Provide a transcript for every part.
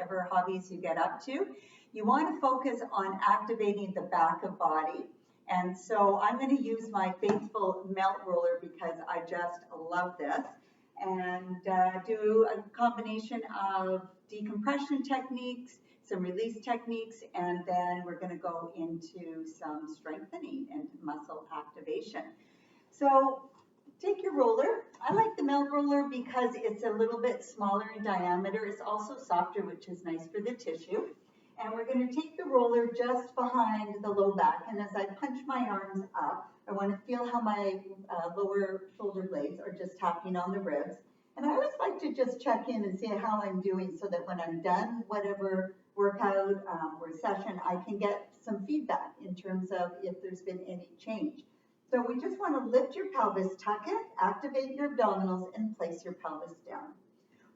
whatever hobbies you get up to. You want to focus on activating the back of body. And so I'm going to use my faithful melt roller because I just love this, and do a combination of decompression techniques, some release techniques, and then we're going to go into some strengthening and muscle activation. So take your roller. I like the melt roller because it's a little bit smaller in diameter. It's also softer, which is nice for the tissue. And we're going to take the roller just behind the low back. And as I punch my arms up, I want to feel how my lower shoulder blades are just tapping on the ribs. And I always like to just check in and see how I'm doing so that when I'm done whatever workout or session, I can get some feedback in terms of if there's been any change. So we just want to lift your pelvis, tuck it, activate your abdominals, and place your pelvis down.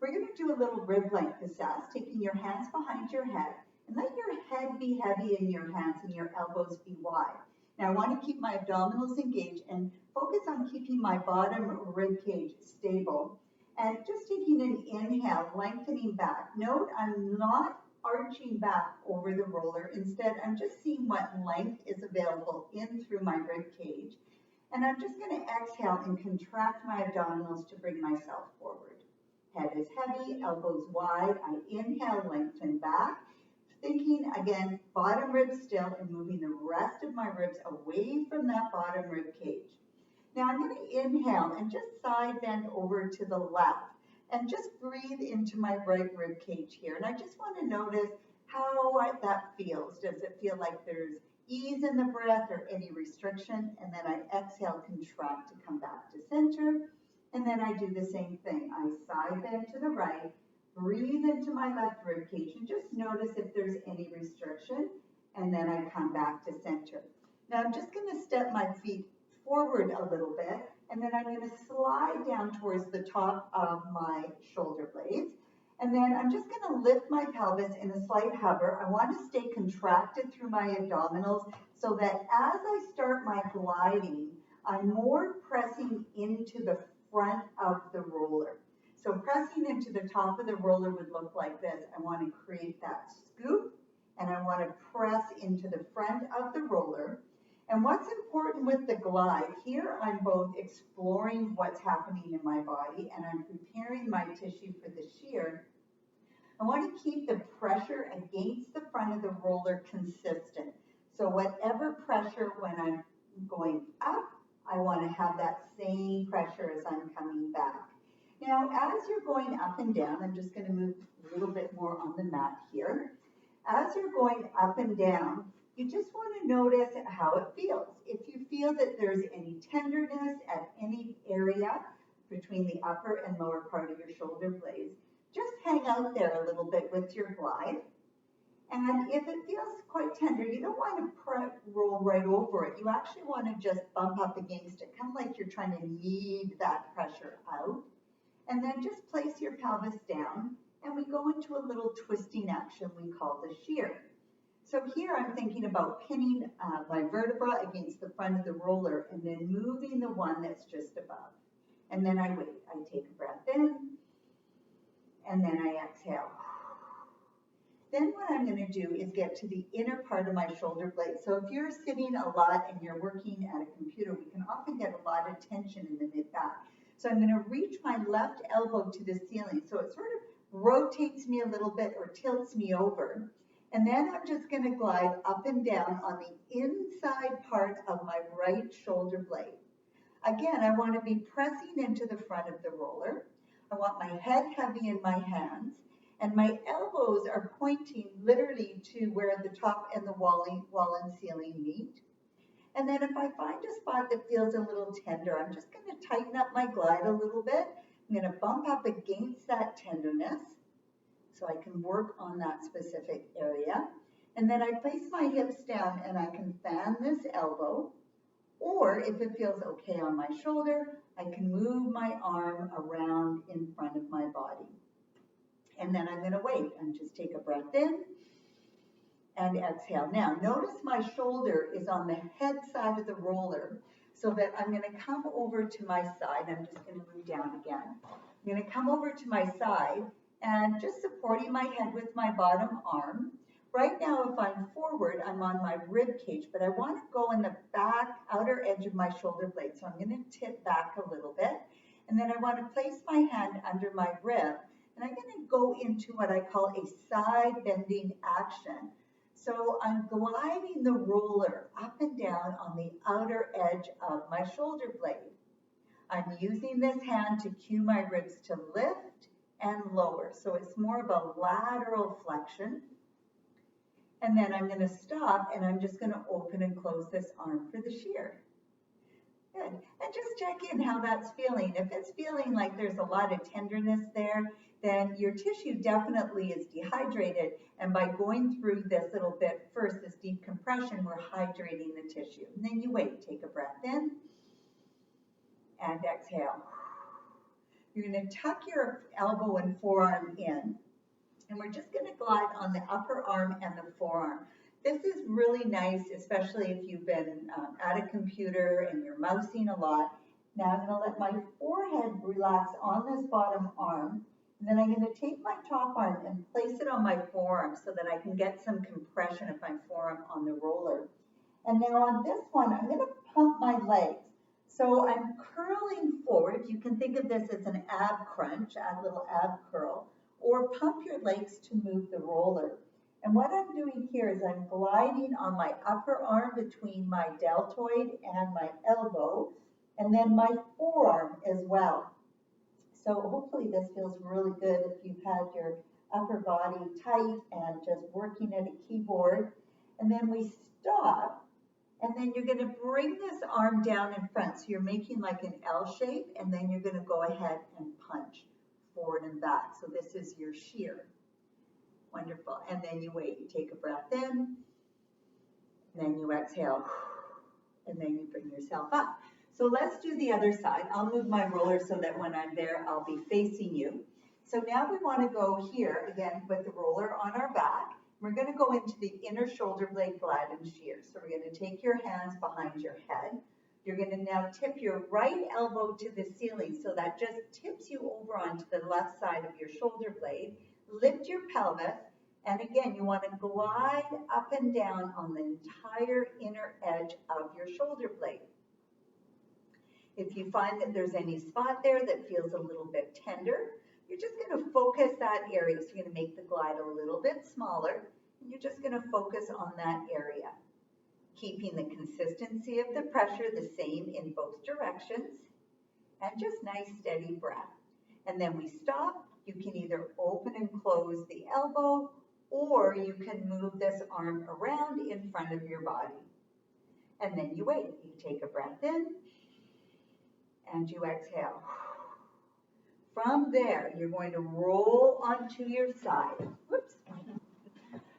We're going to do a little rib length assess, taking your hands behind your head, and let your head be heavy in your hands and your elbows be wide. Now I want to keep my abdominals engaged and focus on keeping my bottom rib cage stable. And just taking an inhale, lengthening back. Note I'm not arching back over the roller. Instead, I'm just seeing what length is available in through my rib cage. And I'm just going to exhale and contract my abdominals to bring myself forward. Head is heavy, elbows wide. I inhale, lengthen back. Thinking again, bottom rib still, and moving the rest of my ribs away from that bottom rib cage. Now I'm going to inhale and just side bend over to the left and just breathe into my right rib cage here. And I just want to notice how that feels. Does it feel like there's ease in the breath or any restriction? And then I exhale, contract to come back to center. And then I do the same thing. I side bend to the right. Breathe into my left rib cage and just notice if there's any restriction, and then I come back to center. Now I'm just going to step my feet forward a little bit, and then I'm going to slide down towards the top of my shoulder blades, and then I'm just going to lift my pelvis in a slight hover. I want to stay contracted through my abdominals so that as I start my gliding, I'm more pressing into the front of the roller. So pressing into the top of the roller would look like this. I want to create that scoop, and I want to press into the front of the roller. And what's important with the glide, here I'm both exploring what's happening in my body and I'm preparing my tissue for the shear. I want to keep the pressure against the front of the roller consistent. So whatever pressure when I'm going up, I want to have that same pressure as I'm coming back. Now, as you're going up and down, I'm just going to move a little bit more on the mat here. As you're going up and down, you just want to notice how it feels. If you feel that there's any tenderness at any area between the upper and lower part of your shoulder blades, just hang out there a little bit with your glide. And if it feels quite tender, you don't want to roll right over it. You actually want to just bump up against it, kind of like you're trying to knead that pressure out. And then just place your pelvis down, and we go into a little twisting action we call the shear. So here I'm thinking about pinning my vertebra against the front of the roller and then moving the one that's just above. And then I wait. I take a breath in, and then I exhale. Then what I'm going to do is get to the inner part of my shoulder blade. So if you're sitting a lot and you're working at a computer, we can often get a lot of tension in the mid-back. So I'm going to reach my left elbow to the ceiling. So it sort of rotates me a little bit or tilts me over. And then I'm just going to glide up and down on the inside part of my right shoulder blade. Again, I want to be pressing into the front of the roller. I want my head heavy in my hands. And my elbows are pointing literally to where the top and the wall and ceiling meet. And then if I find a spot that feels a little tender, I'm just going to tighten up my glide a little bit. I'm going to bump up against that tenderness so I can work on that specific area. And then I place my hips down and I can fan this elbow. Or if it feels okay on my shoulder, I can move my arm around in front of my body. And then I'm going to wait and just take a breath in and exhale. Now, notice my shoulder is on the head side of the roller so that I'm going to come over to my side. I'm just going to move down again. I'm going to come over to my side, and just supporting my head with my bottom arm. Right now, if I'm forward, I'm on my rib cage, but I want to go in the back outer edge of my shoulder blade. So I'm going to tip back a little bit. And then I want to place my hand under my rib. And I'm going to go into what I call a side bending action. So I'm gliding the roller up and down on the outer edge of my shoulder blade. I'm using this hand to cue my ribs to lift and lower. So it's more of a lateral flexion. And then I'm going to stop and I'm just going to open and close this arm for the shear. Good. And just check in how that's feeling. If it's feeling like there's a lot of tenderness there, then your tissue definitely is dehydrated. And by going through this little bit first, this deep compression, we're hydrating the tissue. And then you wait, take a breath in and exhale. You're going to tuck your elbow and forearm in. And we're just going to glide on the upper arm and the forearm. This is really nice, especially if you've been at a computer and you're mousing a lot. Now I'm going to let my forehead relax on this bottom arm. And then I'm going to take my top arm and place it on my forearm so that I can get some compression of my forearm on the roller. And now on this one, I'm going to pump my legs. So I'm curling forward. You can think of this as an ab crunch, a little ab curl. Or pump your legs to move the roller. And what I'm doing here is I'm gliding on my upper arm between my deltoid and my elbow, and then my forearm as well. So hopefully this feels really good if you've had your upper body tight and just working at a keyboard. And then we stop, and then you're going to bring this arm down in front. So you're making like an L shape, and then you're going to go ahead and punch forward and back. So this is your shear. Wonderful. And then you wait, you take a breath in, and then you exhale, and then you bring yourself up. So let's do the other side. I'll move my roller so that when I'm there, I'll be facing you. So now we want to go here again with the roller on our back. We're going to go into the inner shoulder blade glide and shear. So we're going to take your hands behind your head. You're going to now tip your right elbow to the ceiling, so that just tips you over onto the left side of your shoulder blade. Lift your pelvis, and again, you want to glide up and down on the entire inner edge of your shoulder blade. If you find that there's any spot there that feels a little bit tender, you're just going to focus that area. So you're going to make the glide a little bit smaller, and you're just going to focus on that area. Keeping the consistency of the pressure the same in both directions, and just nice steady breath. And then we stop. You can either open and close the elbow, or you can move this arm around in front of your body. And then you wait. You take a breath in, and you exhale. From there, you're going to roll onto your side. Whoops.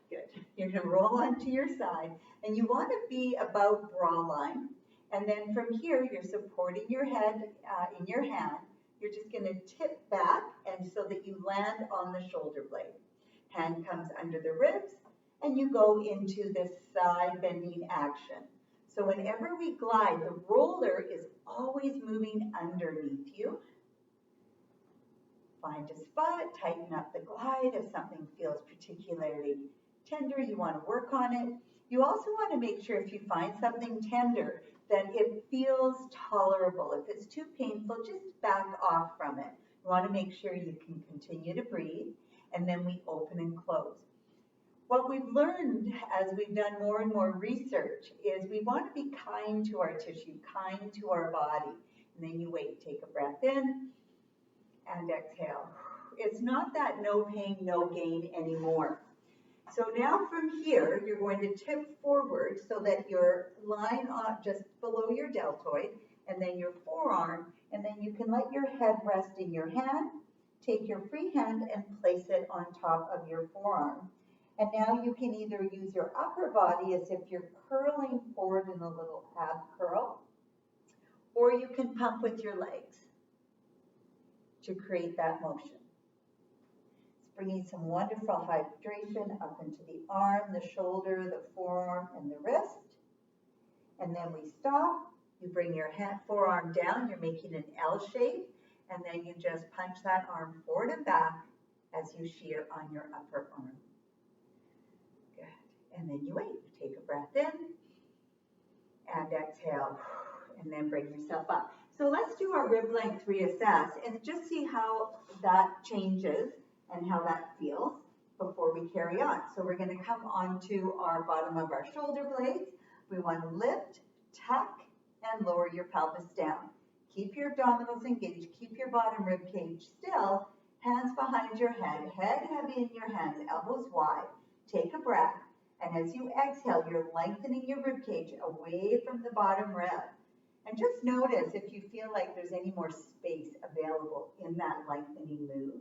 Good. You're going to roll onto your side. And you want to be about bra line. And then from here, you're supporting your head in your hand. You're just going to tip back, and so that you land on the shoulder blade. Hand comes under the ribs, and you go into this side bending action. So whenever we glide, the roller is always moving underneath you. Find a spot, tighten up the glide. If something feels particularly tender, you want to work on it. You also want to make sure if you find something tender that it feels tolerable. If it's too painful, just back off from it. You want to make sure you can continue to breathe, and then we open and close. What we've learned as we've done more and more research is we want to be kind to our tissue, kind to our body. And then you wait, take a breath in, and exhale. It's not that no pain, no gain anymore. So now from here, you're going to tip forward so that your line up just below your deltoid, and then your forearm, and then you can let your head rest in your hand. Take your free hand and place it on top of your forearm. And now you can either use your upper body as if you're curling forward in a little ab curl, or you can pump with your legs to create that motion. Bringing some wonderful hydration up into the arm, the shoulder, the forearm, and the wrist. And then we stop. You bring your forearm down. You're making an L shape. And then you just punch that arm forward and back. as you shear on your upper arm. Good. And then you wait. Take a breath in and exhale, and then bring yourself up. So let's do our rib length reassess and just see how that changes and how that feels before we carry on. So we're going to come onto our bottom of our shoulder blades. We want to lift, tuck, and lower your pelvis down. Keep your abdominals engaged. Keep your bottom rib cage still. Hands behind your head. Head heavy in your hands. Elbows wide. Take a breath. And as you exhale, you're lengthening your rib cage away from the bottom rib. And just notice if you feel like there's any more space available in that lengthening move.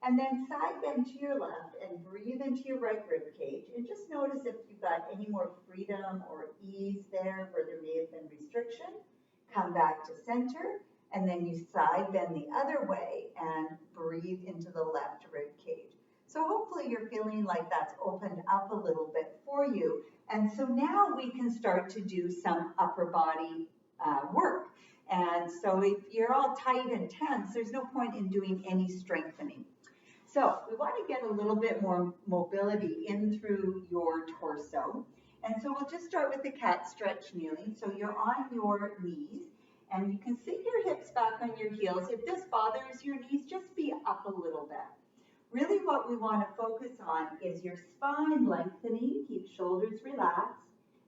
And then side bend to your left and breathe into your right rib cage. And just notice if you've got any more freedom or ease there where there may have been restriction. Come back to center, and then you side bend the other way and breathe into the left rib cage. So hopefully you're feeling like that's opened up a little bit for you. And so now we can start to do some upper body work. And so if you're all tight and tense, there's no point in doing any strengthening. So we want to get a little bit more mobility in through your torso. And so we'll just start with the cat stretch kneeling. So you're on your knees and you can sit your hips back on your heels. If this bothers your knees, just be up a little bit. Really what we want to focus on is your spine lengthening, keep shoulders relaxed,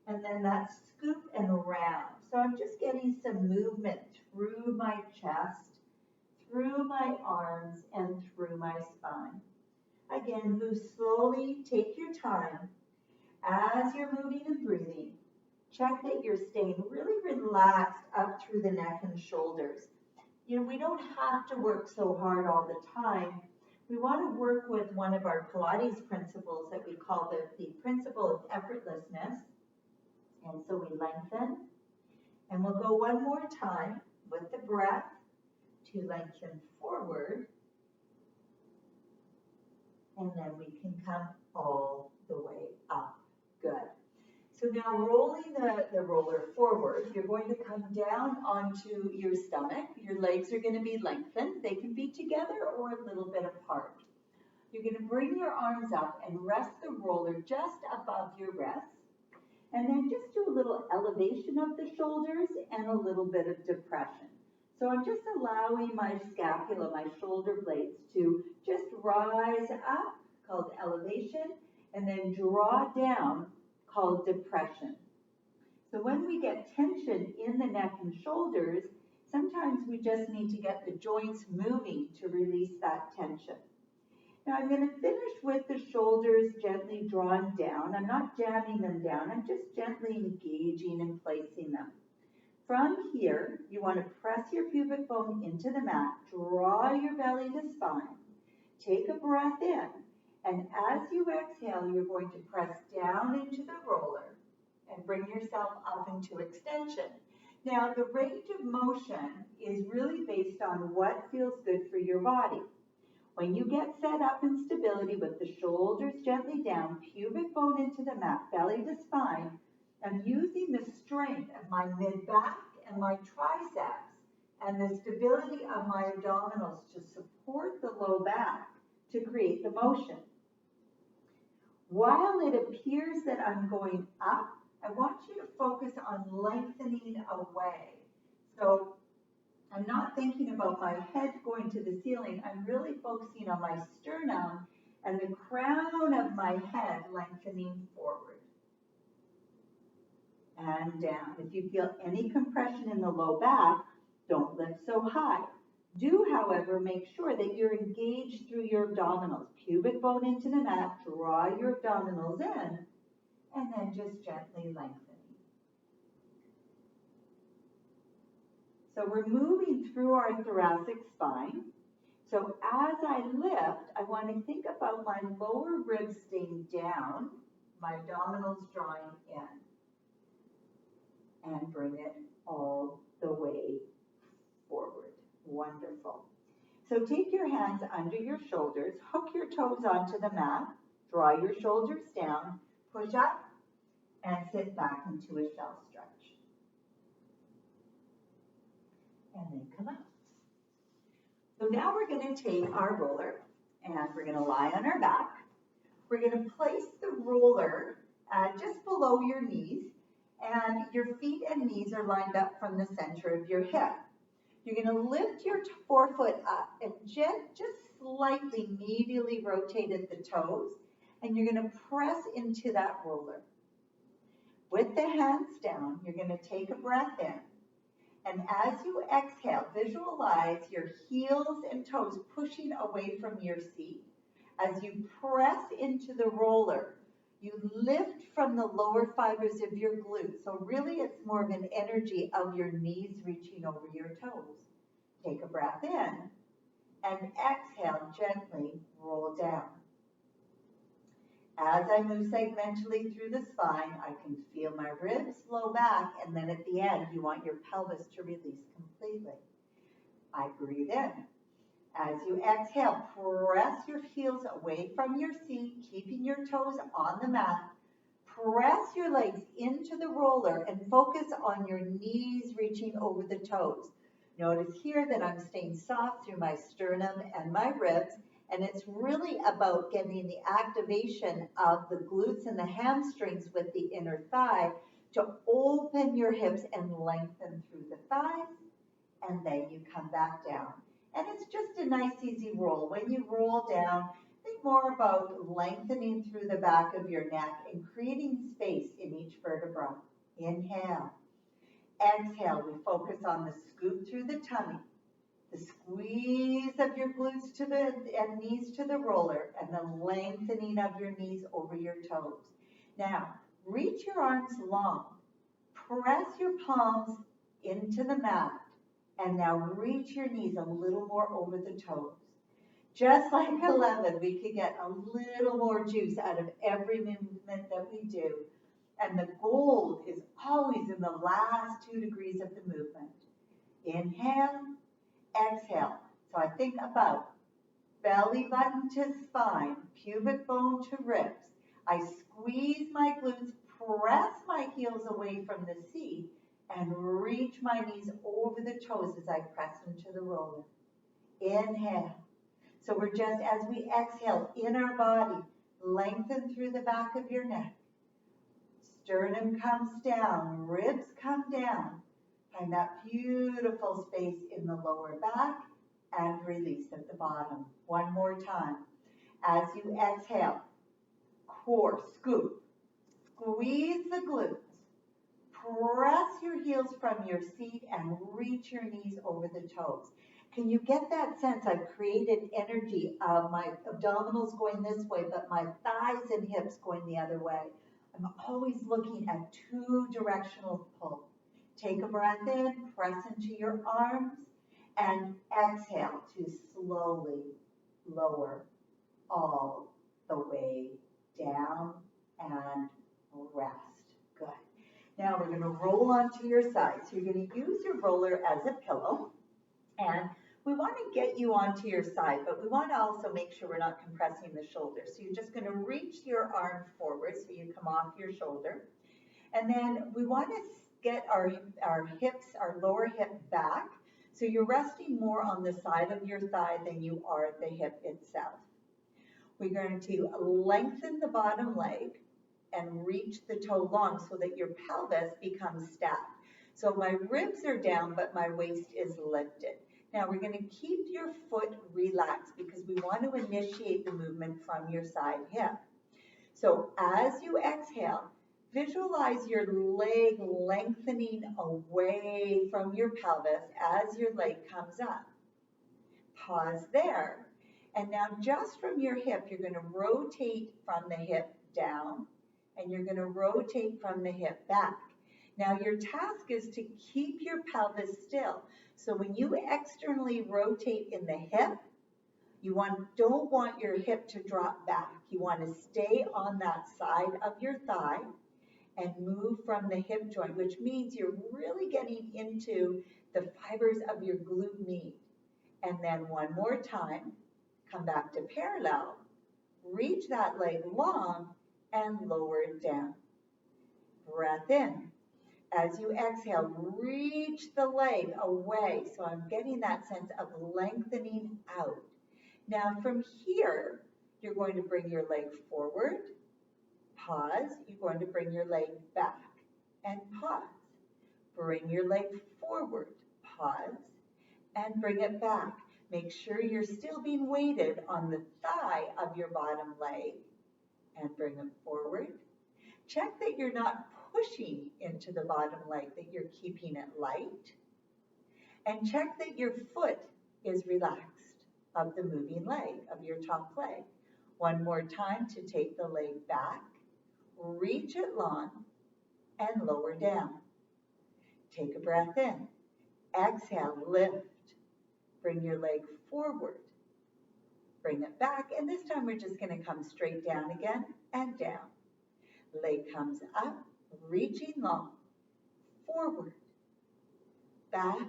and then that scoop and round. So I'm just getting some movement through my chest, through my arms, and through my spine. Again, move slowly, take your time. As you're moving and breathing, check that you're staying really relaxed up through the neck and shoulders. You know, we don't have to work so hard all the time. We want to work with one of our Pilates principles that we call the principle of effortlessness. And so we lengthen, and we'll go one more time with the breath to lengthen forward, and then we can come all the way up. Good. So now rolling the roller forward, you're going to come down onto your stomach. Your legs are going to be lengthened. They can be together or a little bit apart. You're going to bring your arms up and rest the roller just above your wrists. And then just do a little elevation of the shoulders and a little bit of depression. So I'm just allowing my scapula, my shoulder blades, to just rise up, called elevation, and then draw down, called depression. So when we get tension in the neck and shoulders, sometimes we just need to get the joints moving to release that tension. Now I'm going to finish with the shoulders gently drawn down. I'm not jamming them down, I'm just gently engaging and placing them. From here, you want to press your pubic bone into the mat, draw your belly to spine, take a breath in, and as you exhale, you're going to press down into the roller and bring yourself up into extension. Now, the range of motion is really based on what feels good for your body. When you get set up in stability with the shoulders gently down, pubic bone into the mat, belly to spine, I'm using the strength of my mid-back and my triceps and the stability of my abdominals to support the low back to create the motion. While it appears that I'm going up, I want you to focus on lengthening away. So I'm not thinking about my head going to the ceiling. I'm really focusing on my sternum and the crown of my head lengthening forward and down. If you feel any compression in the low back, don't lift so high. Do, however, make sure that you're engaged through your abdominals. Pubic bone into the mat, draw your abdominals in, and then just gently lengthening. So we're moving through our thoracic spine. So as I lift, I want to think about my lower ribs staying down, my abdominals drawing in, and bring it all the way forward. Wonderful. So take your hands under your shoulders, hook your toes onto the mat, draw your shoulders down, push up, and sit back into a shell stretch. And then come up. So now we're going to take our roller And we're going to lie on our back. We're going to place the roller just below your knees, and your feet and knees are lined up from the center of your hip. You're going to lift your forefoot up and just slightly medially rotate at the toes, and you're going to press into that roller. With the hands down, you're going to take a breath in. And as you exhale, visualize your heels and toes pushing away from your seat. As you press into the roller, you lift from the lower fibers of your glutes. So really it's more of an energy of your knees reaching over your toes. Take a breath in and exhale, gently roll down. As I move segmentally through the spine, I can feel my ribs flow back, and then at the end, you want your pelvis to release completely. I breathe in. As you exhale, press your heels away from your seat, keeping your toes on the mat. Press your legs into the roller and focus on your knees reaching over the toes. Notice here that I'm staying soft through my sternum and my ribs, and it's really about getting the activation of the glutes and the hamstrings with the inner thigh to open your hips and lengthen through the thighs, and then you come back down. And it's just a nice easy roll. When you roll down, think more about lengthening through the back of your neck and creating space in each vertebra. Inhale. Exhale, we focus on the scoop through the tummy, the squeeze of your glutes and knees to the roller, and the lengthening of your knees over your toes. Now, reach your arms long. Press your palms into the mat, and now reach your knees a little more over the toes. Just like 11, we could get a little more juice out of every movement that we do. And the gold is always in the last 2 degrees of the movement. Inhale, exhale. So I think about belly button to spine, pubic bone to ribs. I squeeze my glutes, press my heels away from the seat, and reach my knees over the toes as I press into the roller. Inhale. So we're just, as we exhale in our body, lengthen through the back of your neck. Sternum comes down, ribs come down. Find that beautiful space in the lower back and release at the bottom. One more time. As you exhale, core, scoop, squeeze the glutes. Press your heels from your seat and reach your knees over the toes. Can you get that sense? I've created energy of my abdominals going this way, but my thighs and hips going the other way. I'm always looking at 2 directional pull. Take a breath in, press into your arms, and exhale to slowly lower all the way down and rest. Good. Now we're going to roll onto your side. So you're going to use your roller as a pillow, and we want to get you onto your side, but we want to also make sure we're not compressing the shoulders. So you're just going to reach your arm forward so you come off your shoulder. And then we want to get our hips, our lower hip back. So you're resting more on the side of your thigh than you are the hip itself. We're going to lengthen the bottom leg and reach the toe long so that your pelvis becomes stacked. So my ribs are down, but my waist is lifted. Now we're going to keep your foot relaxed because we want to initiate the movement from your side hip. So as you exhale, visualize your leg lengthening away from your pelvis as your leg comes up. Pause there. And now just from your hip, you're going to rotate from the hip down, and you're going to rotate from the hip back. Now your task is to keep your pelvis still. So when you externally rotate in the hip, you don't want your hip to drop back. You want to stay on that side of your thigh and move from the hip joint, which means you're really getting into the fibers of your glute med. And then one more time, come back to parallel, reach that leg long and lower it down. Breath in. As you exhale, reach the leg away. So I'm getting that sense of lengthening out. Now from here, you're going to bring your leg forward, pause, you're going to bring your leg back and pause. Bring your leg forward, pause, and bring it back. Make sure you're still being weighted on the thigh of your bottom leg and bring it forward. Check that you're not pushing into the bottom leg, that you're keeping it light. And check that your foot is relaxed of the moving leg, of your top leg. One more time to take the leg back, reach it long, and lower down. Take a breath in. Exhale, lift. Bring your leg forward. Bring it back, and this time we're just going to come straight down again and down. Leg comes up, reaching long, forward, back,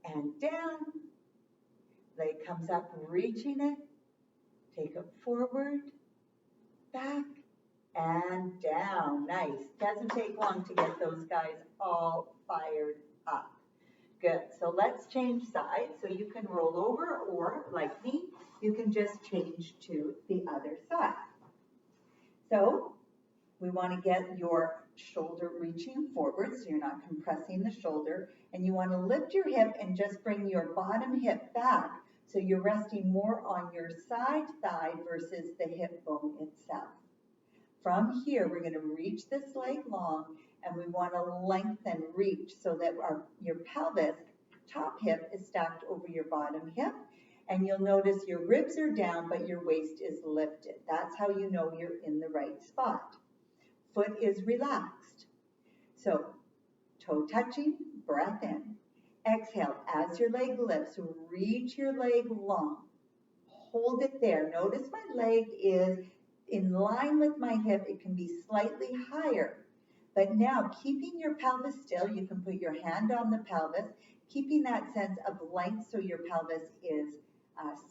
and down. Leg comes up, reaching it. Take it forward, back, and down. Nice. Doesn't take long to get those guys all fired up. Good. So let's change sides. So you can roll over, or like me, you can just change to the other side. So we want to get your shoulder reaching forward so you're not compressing the shoulder. And you want to lift your hip and just bring your bottom hip back so you're resting more on your side thigh versus the hip bone itself. From here, we're going to reach this leg long, and we want to lengthen, reach, so that your pelvis, top hip, is stacked over your bottom hip. And you'll notice your ribs are down, but your waist is lifted. That's how you know you're in the right spot. Foot is relaxed. So, toe touching, breath in. Exhale, as your leg lifts, reach your leg long. Hold it there. Notice my leg is in line with my hip. It can be slightly higher. But now, keeping your pelvis still, you can put your hand on the pelvis, keeping that sense of length so your pelvis is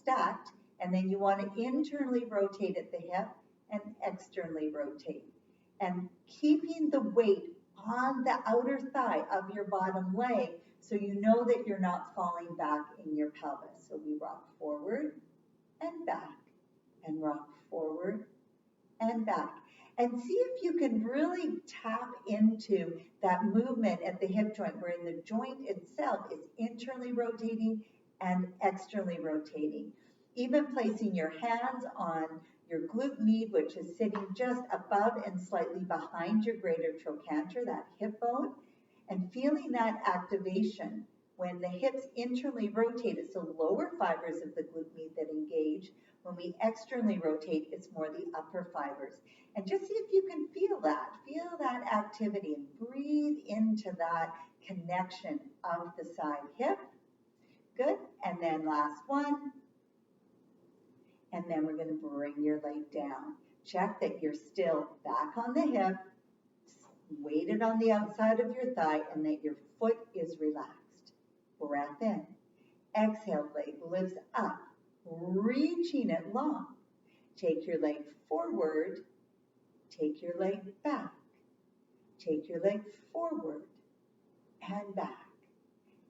stacked. And then you want to internally rotate at the hip and externally rotate. And keeping the weight on the outer thigh of your bottom leg so you know that you're not falling back in your pelvis. So we rock forward and back, and rock forward and back. And see if you can really tap into that movement at the hip joint, where the joint itself is internally rotating and externally rotating. Even placing your hands on your glute med, which is sitting just above and slightly behind your greater trochanter, that hip bone, and feeling that activation when the hips internally rotate. It's the lower fibers of the glute med that engage. When we externally rotate, it's more the upper fibers. And just see if you can feel that activity, and breathe into that connection of the side hip. Good. And then last one. And then we're going to bring your leg down. Check that you're still back on the hip, weighted on the outside of your thigh, and that your foot is relaxed. Breath in. Exhale, leg lifts up, reaching it long. Take your leg forward. Take your leg back. Take your leg forward and back.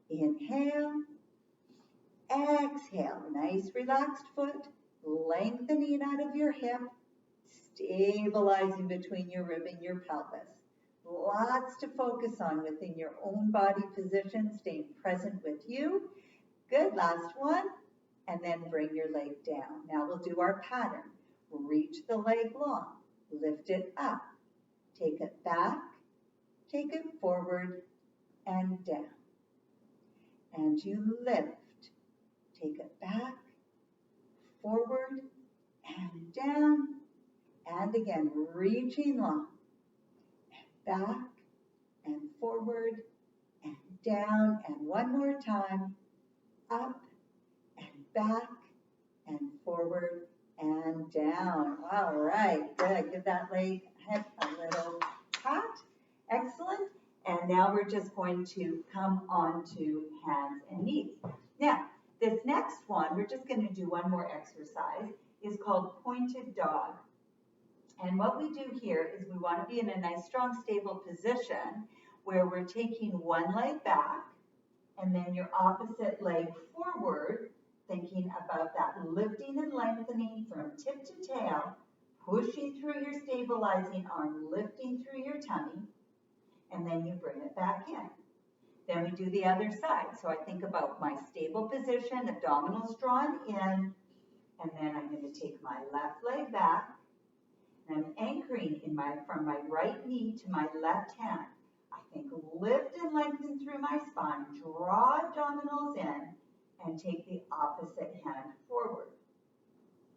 Inhale. Exhale. Nice relaxed foot. Lengthening out of your hip, stabilizing between your rib and your pelvis. Lots to focus on within your own body position, staying present with you. Good, last one. And then bring your leg down. Now we'll do our pattern. Reach the leg long, lift it up, take it back, take it forward and down. And you lift, take it back, forward and down, and again, reaching long, and back and forward and down, and one more time, up and back and forward and down. All right, good. Give that leg head a little pat. Excellent. And now we're just going to come on to hands and knees. Now, this next one, we're just going to do one more exercise, is called pointed dog. And what we do here is we want to be in a nice, strong, stable position where we're taking one leg back and then your opposite leg forward, thinking about that lifting and lengthening from tip to tail, pushing through your stabilizing arm, lifting through your tummy, and then you bring it back in. Then we do the other side. So I think about my stable position, abdominals drawn in, and then I'm going to take my left leg back, and I'm anchoring from my right knee to my left hand. I think lift and lengthen through my spine, draw abdominals in, and take the opposite hand forward.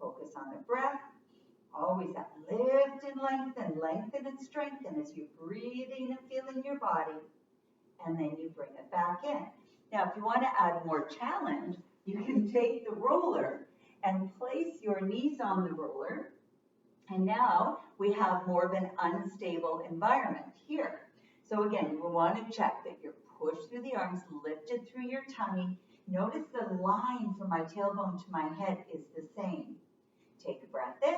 Focus on the breath. Always that lift and lengthen and strengthen as you're breathing and feeling your body, and then you bring it back in. Now, if you want to add more challenge, you can take the roller and place your knees on the roller, and now we have more of an unstable environment here. So again, you will want to check that you're pushed through the arms, lifted through your tummy. Notice the line from my tailbone to my head is the same. Take a breath in.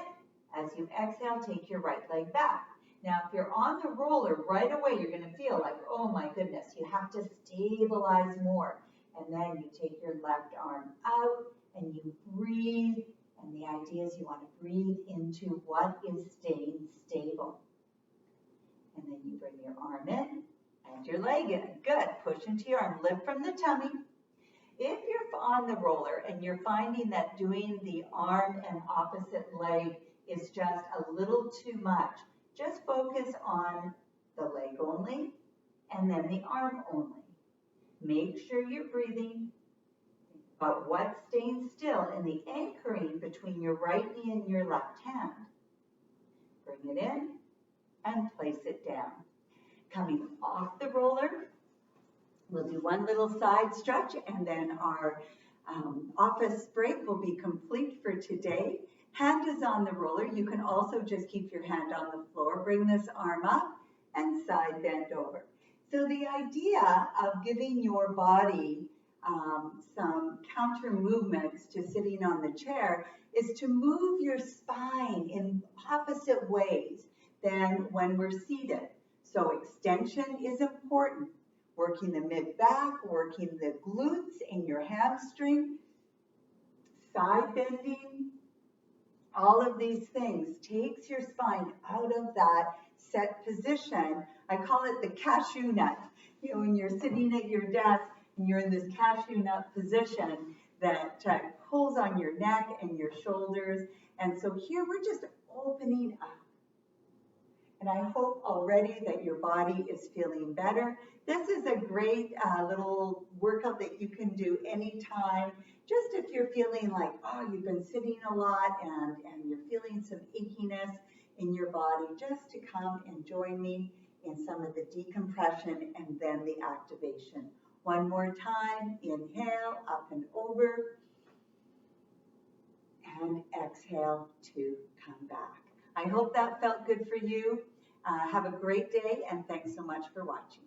As you exhale, take your right leg back. Now, if you're on the roller, right away you're going to feel like, oh my goodness, you have to stabilize more. And then you take your left arm out and you breathe. And the idea is you want to breathe into what is staying stable. And then you bring your arm in and your leg in. Good. Push into your arm. Lift from the tummy. If you're on the roller and you're finding that doing the arm and opposite leg is just a little too much, just focus on the leg only and then the arm only. Make sure you're breathing, but what's staying still in the anchoring between your right knee and your left hand. Bring it in and place it down. Coming off the roller, we'll do one little side stretch and then our office break will be complete for today. Hand is on the roller. You can also just keep your hand on the floor. Bring this arm up and side bend over. So the idea of giving your body some counter movements to sitting on the chair is to move your spine in opposite ways than when we're seated. So extension is important. Working the mid-back, working the glutes and your hamstring, side bending. All of these things takes your spine out of that set position. I call it the cashew nut. You know, when you're sitting at your desk and you're in this cashew nut position that pulls on your neck and your shoulders. And so here we're just opening up. And I hope already that your body is feeling better. This is a great little workout that you can do anytime. Just if you're feeling like, oh, you've been sitting a lot and you're feeling some achiness in your body, just to come and join me in some of the decompression and then the activation. One more time, inhale, up and over, and exhale to come back. I hope that felt good for you. Have a great day, and thanks so much for watching.